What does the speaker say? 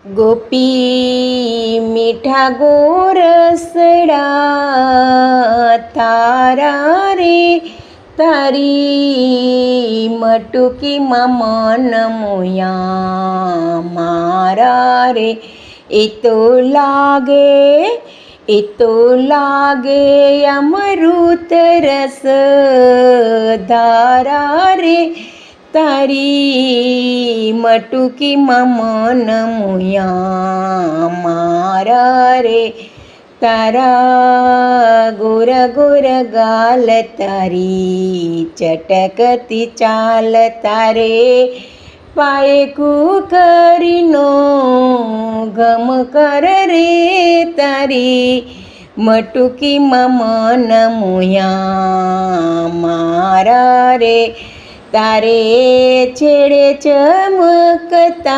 ગોપી મીઠા ગોરસડા તારા રે, તારી મટુકીમાં મન મોયા મારા રે. એ તો લાગે અમૃત રસ ધારા રે, તારી મટુકીમાં મન મોયા મારા રે. તારા ગોરા ગોરા ગાલ, તારી ચટકતી ચાલ, તારે પાયે કુકરીનો ગમ કર રે, તારી મટુકીમાં મન મોયા મારા રે. તારે છેડે ચમકતા